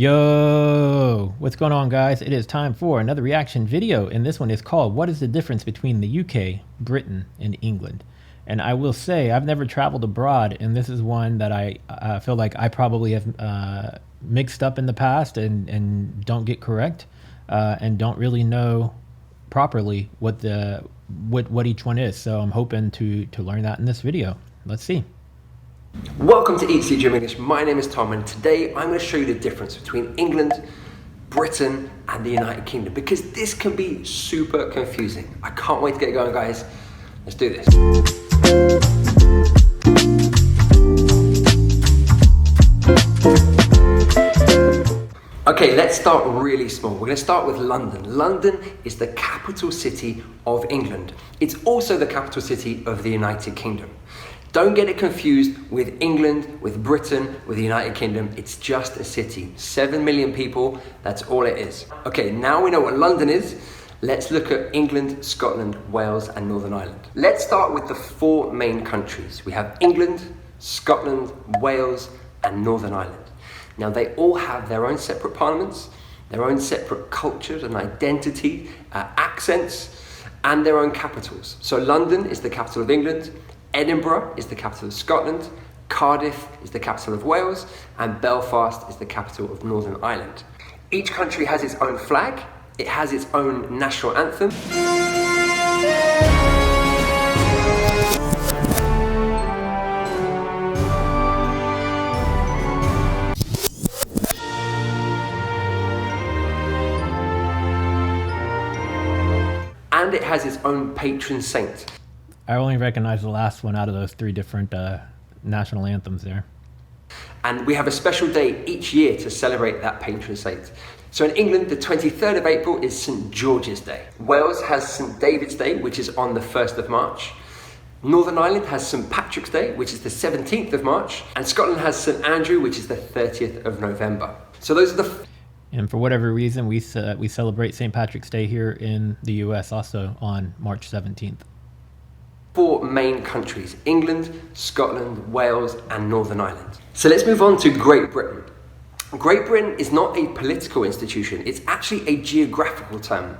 Yo, what's going on, guys? It is time for another reaction video, and this one is called "What is the difference between the UK, Britain, and England?" And I will say I've never traveled abroad, and this is one that I feel like I probably have mixed up in the past and don't get correct, and don't really know properly what each one is. So I'm hoping to learn that in this video. Let's see. Welcome to Eat, Sleep, Dream English. My name is Tom, and today I'm going to show you the difference between England, Britain, and the United Kingdom, because this can be super confusing. I can't wait to get going, guys. Let's do this. Okay, let's start really small. We're going to start with London. London is the capital city of England. It's also the capital city of the United Kingdom. Don't get it confused with England, with Britain, with the United Kingdom. It's just a city. 7 million people, that's all it is. Okay, now we know what London is. Let's look at England, Scotland, Wales, and Northern Ireland. Let's start with the four main countries. We have England, Scotland, Wales, and Northern Ireland. Now, they all have their own separate parliaments, their own separate cultures and identity, accents, and their own capitals. So London is the capital of England, Edinburgh is the capital of Scotland, Cardiff is the capital of Wales, and Belfast is the capital of Northern Ireland. Each country has its own flag, it has its own national anthem. And it has its own patron saint. I only recognize the last one out of those three different national anthems there. And we have a special day each year to celebrate that patron saint. So in England, the 23rd of April is St. George's Day. Wales has St. David's Day, which is on the 1st of March. Northern Ireland has St. Patrick's Day, which is the 17th of March. And Scotland has St. Andrew, which is the 30th of November. So those are the... And for whatever reason, we celebrate St. Patrick's Day here in the US also on March 17th. Four main countries: England, Scotland, Wales, and Northern Ireland. So let's move on to Great Britain. Great Britain is not a political institution, it's actually a geographical term,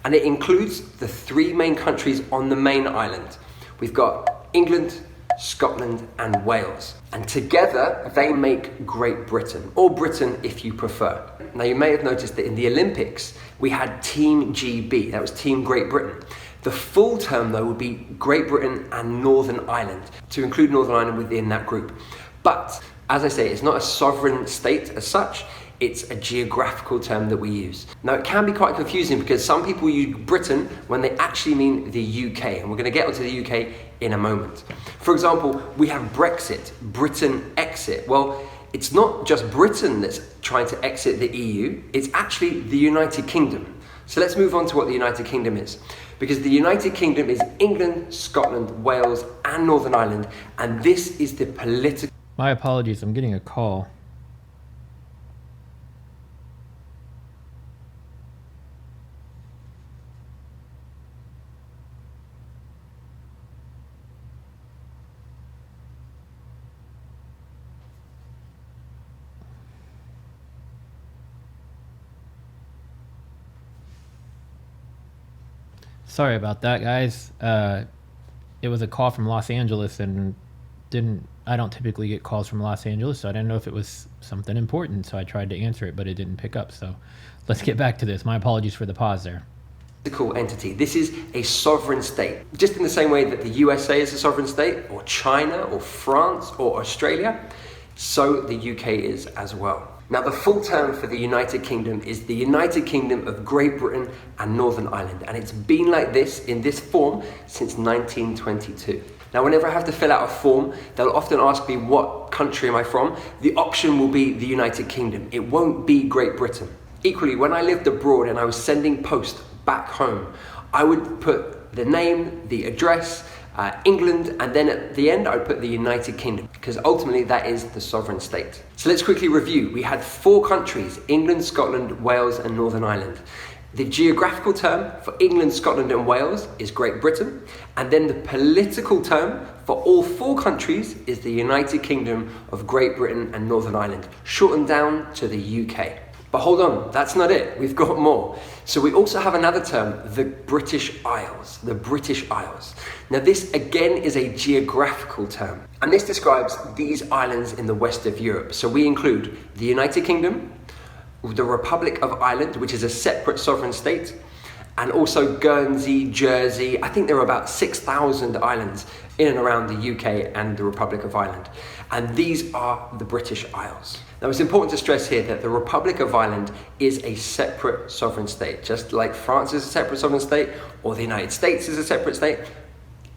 and it includes the three main countries on the main island. We've got England, Scotland, and Wales, and together they make Great Britain, or Britain if you prefer. Now, you may have noticed that in the Olympics we had Team GB, that was Team Great Britain. The full term, though, would be Great Britain and Northern Ireland, to include Northern Ireland within that group. But, as I say, it's not a sovereign state as such, it's a geographical term that we use. Now, it can be quite confusing because some people use Britain when they actually mean the UK, and we're going to get onto the UK in a moment. For example, we have Brexit, Britain exit. Well, it's not just Britain that's trying to exit the EU, it's actually the United Kingdom. So let's move on to what the United Kingdom is. Because the United Kingdom is England, Scotland, Wales, and Northern Ireland, and this is the political... My apologies, I'm getting a call. Sorry about that, guys. It was a call from Los Angeles, and I don't typically get calls from Los Angeles, so I didn't know if it was something important, so I tried to answer it, but it didn't pick up. So let's get back to this. My apologies for the pause there. Entity. This is a sovereign state. Just in the same way that the USA is a sovereign state, or China, or France, or Australia, so the UK is as well. Now, the full term for the United Kingdom is the United Kingdom of Great Britain and Northern Ireland, and it's been like this, in this form, since 1922. Now, whenever I have to fill out a form, they'll often ask me what country am I from. The option will be the United Kingdom. It won't be Great Britain. Equally, when I lived abroad and I was sending post back home, I would put the name, the address, England, and then at the end I would put the United Kingdom, because ultimately that is the sovereign state. So let's quickly review. We had four countries: England, Scotland, Wales, and Northern Ireland. The geographical term for England, Scotland, and Wales is Great Britain, and then the political term for all four countries is the United Kingdom of Great Britain and Northern Ireland, shortened down to the UK. But hold on, that's not it. We've got more. So we also have another term, the British Isles. The British Isles. Now this again is a geographical term. And this describes these islands in the west of Europe. So we include the United Kingdom, the Republic of Ireland, which is a separate sovereign state, and also Guernsey, Jersey. I think there are about 6,000 islands in and around the UK and the Republic of Ireland. And these are the British Isles. Now it's important to stress here that the Republic of Ireland is a separate sovereign state. Just like France is a separate sovereign state, or the United States is a separate state,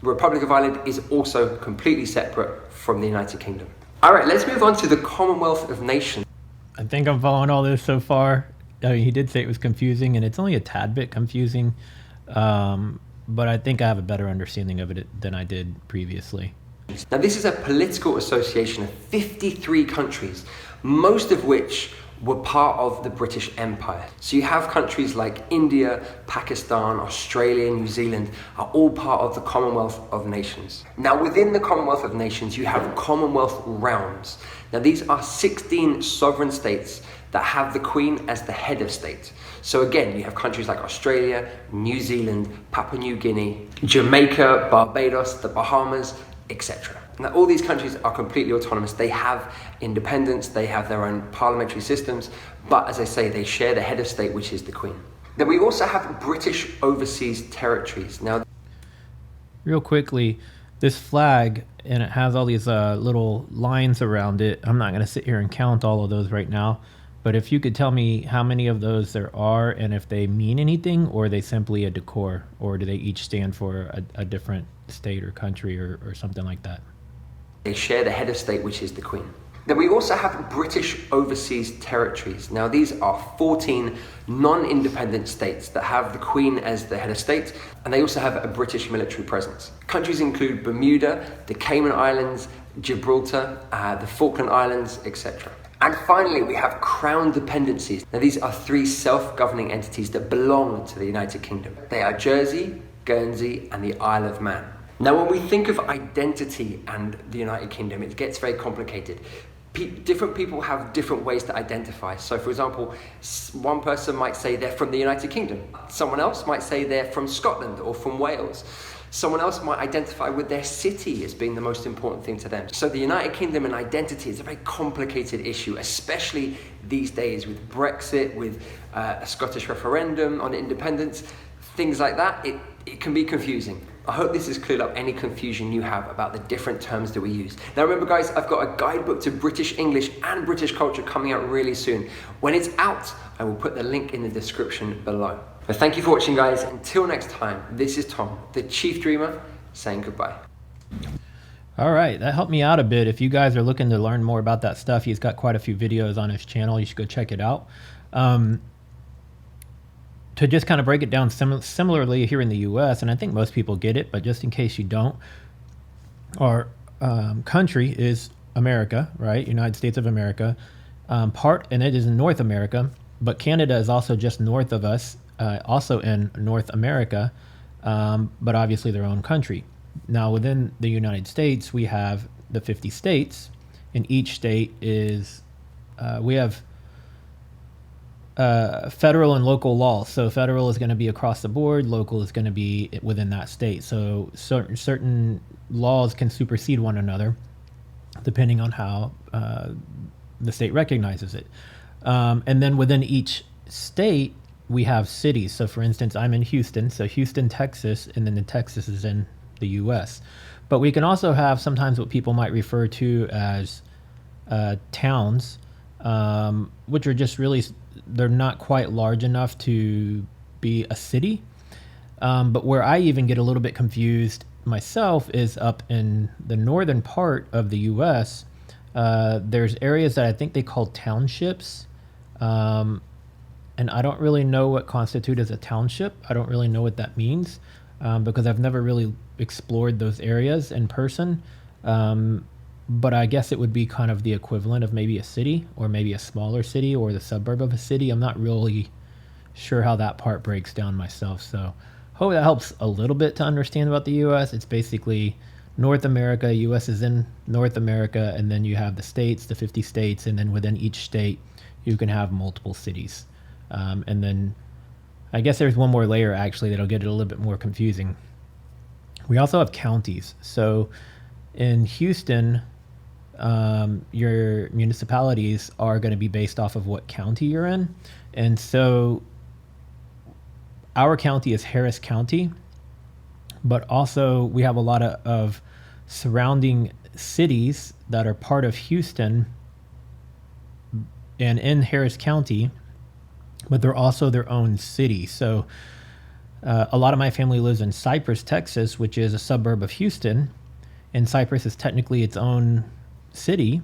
the Republic of Ireland is also completely separate from the United Kingdom. All right, let's move on to the Commonwealth of Nations. I think I'm following all this so far. I mean, he did say it was confusing, and it's only a tad bit confusing, but I think I have a better understanding of it than I did previously. Now, this is a political association of 53 countries, most of which were part of the British Empire. So you have countries like India, Pakistan, Australia, New Zealand are all part of the Commonwealth of Nations. Now, within the Commonwealth of Nations, you have Commonwealth realms. Now, these are 16 sovereign states that have the Queen as the head of state. So again, you have countries like Australia, New Zealand, Papua New Guinea, Jamaica, Barbados, the Bahamas, etc. Now, all these countries are completely autonomous. They have independence, they have their own parliamentary systems, but as I say, they share the head of state, which is the Queen. Then we also have British overseas territories. Now, real quickly, this flag, and it has all these little lines around it. I'm not going to sit here and count all of those right now, but if you could tell me how many of those there are and if they mean anything, or are they simply a decor, or do they each stand for a different state or country or something like that? They share the head of state, which is the Queen. Then we also have British overseas territories. Now these are 14 non-independent states that have the Queen as the head of state, and they also have a British military presence. Countries include Bermuda, the Cayman Islands, Gibraltar, the Falkland Islands, etc. And finally, we have crown dependencies. Now these are 3 self-governing entities that belong to the United Kingdom. They are Jersey, Guernsey, and the Isle of Man. Now, when we think of identity and the United Kingdom, it gets very complicated. Different people have different ways to identify. So, for example, one person might say they're from the United Kingdom. Someone else might say they're from Scotland or from Wales. Someone else might identify with their city as being the most important thing to them. So the United Kingdom and identity is a very complicated issue, especially these days with Brexit, with a Scottish referendum on independence, things like that. It can be confusing. I hope this has cleared up any confusion you have about the different terms that we use. Now remember guys, I've got a guidebook to British English and British culture coming out really soon. When it's out, I will put the link in the description below. But thank you for watching guys. Until next time, this is Tom, the Chief Dreamer, saying goodbye. All right, that helped me out a bit. If you guys are looking to learn more about that stuff, he's got quite a few videos on his channel. You should go check it out. To just kind of break it down similarly here in the US, and I think most people get it, but just in case you don't, our country is America, right? United States of America. And it is in North America, but Canada is also just north of us, also in North America, but obviously their own country. Now within the United States, we have the 50 states, and each state is, we have federal and local laws. So federal is going to be across the board, local is going to be within that state. So certain laws can supersede one another depending on how the state recognizes it. And then within each state, we have cities. So for instance, I'm in Houston, so Houston, Texas, and then the Texas is in the US. But we can also have sometimes what people might refer to as towns, which are just really, they're not quite large enough to be a city. But where I even get a little bit confused myself is up in the northern part of the US. There's areas that I think they call townships. And I don't really know what constitutes as a township. I don't really know what that means because I've never really explored those areas in person. But I guess it would be kind of the equivalent of maybe a city or maybe a smaller city or the suburb of a city. I'm not really sure how that part breaks down myself. So hope that helps a little bit to understand about the US. It's basically North America, US is in North America, and then you have the states, the 50 states, and then within each state, you can have multiple cities. And then I guess there's one more layer actually that'll get it a little bit more confusing. We also have counties. So in Houston, your municipalities are going to be based off of what county you're in. And so our county is Harris County, but also we have a lot of surrounding cities that are part of Houston and in Harris County, but they're also their own city. So a lot of my family lives in Cypress, Texas, which is a suburb of Houston, and Cypress is technically its own city,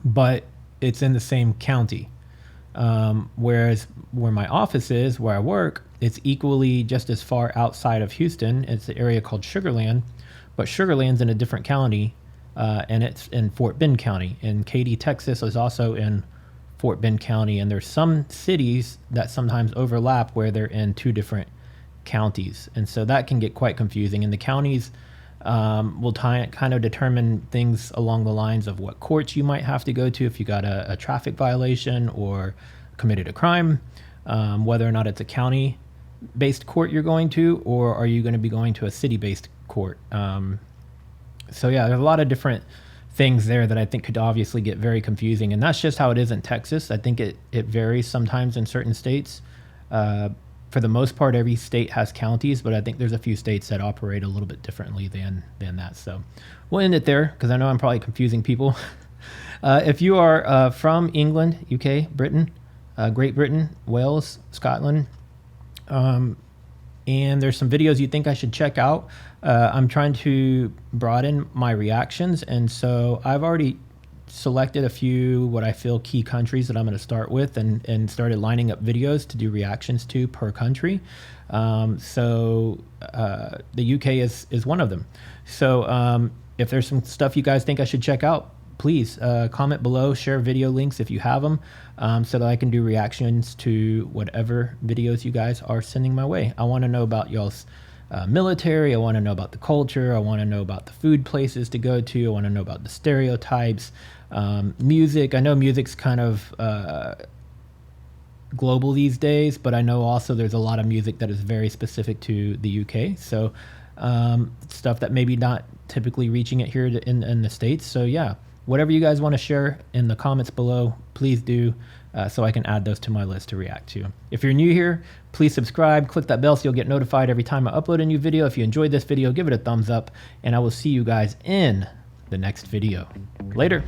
but it's in the same county. Whereas where my office is, where I work, it's equally just as far outside of Houston. It's the area called Sugarland, but Sugarland's in a different county, and it's in Fort Bend County. And Katy, Texas is also in Fort Bend County, and there's some cities that sometimes overlap where they're in two different counties. And so that can get quite confusing. And the counties will kind of determine things along the lines of what courts you might have to go to if you got a traffic violation or committed a crime, whether or not it's a county-based court you're going to, or are you going to be going to a city-based court. So yeah, there's a lot of different things there that I think could obviously get very confusing. And that's just how it is in Texas. I think it varies sometimes in certain states. For the most part, every state has counties, but I think there's a few states that operate a little bit differently than that. So we'll end it there because I know I'm probably confusing people. If you are from England, UK, Britain, Great Britain, Wales, Scotland, and there's some videos you think I should check out, I'm trying to broaden my reactions. And so I've already selected a few what I feel key countries that I'm going to start with, and started lining up videos to do reactions to per country. So the UK is one of them. So if there's some stuff you guys think I should check out, please comment below, share video links if you have them, so that I can do reactions to whatever videos you guys are sending my way. I want to know about y'all's military. I want to know about the culture. I want to know about the food places to go to. I want to know about the stereotypes, music. I know music's kind of global these days, but I know also there's a lot of music that is very specific to the UK. So stuff that maybe not typically reaching it here in the States. So yeah, whatever you guys want to share in the comments below, please do, so I can add those to my list to react to. If you're new here, please subscribe, click that bell so you'll get notified every time I upload a new video. If you enjoyed this video, give it a thumbs up, and I will see you guys in the next video. Later.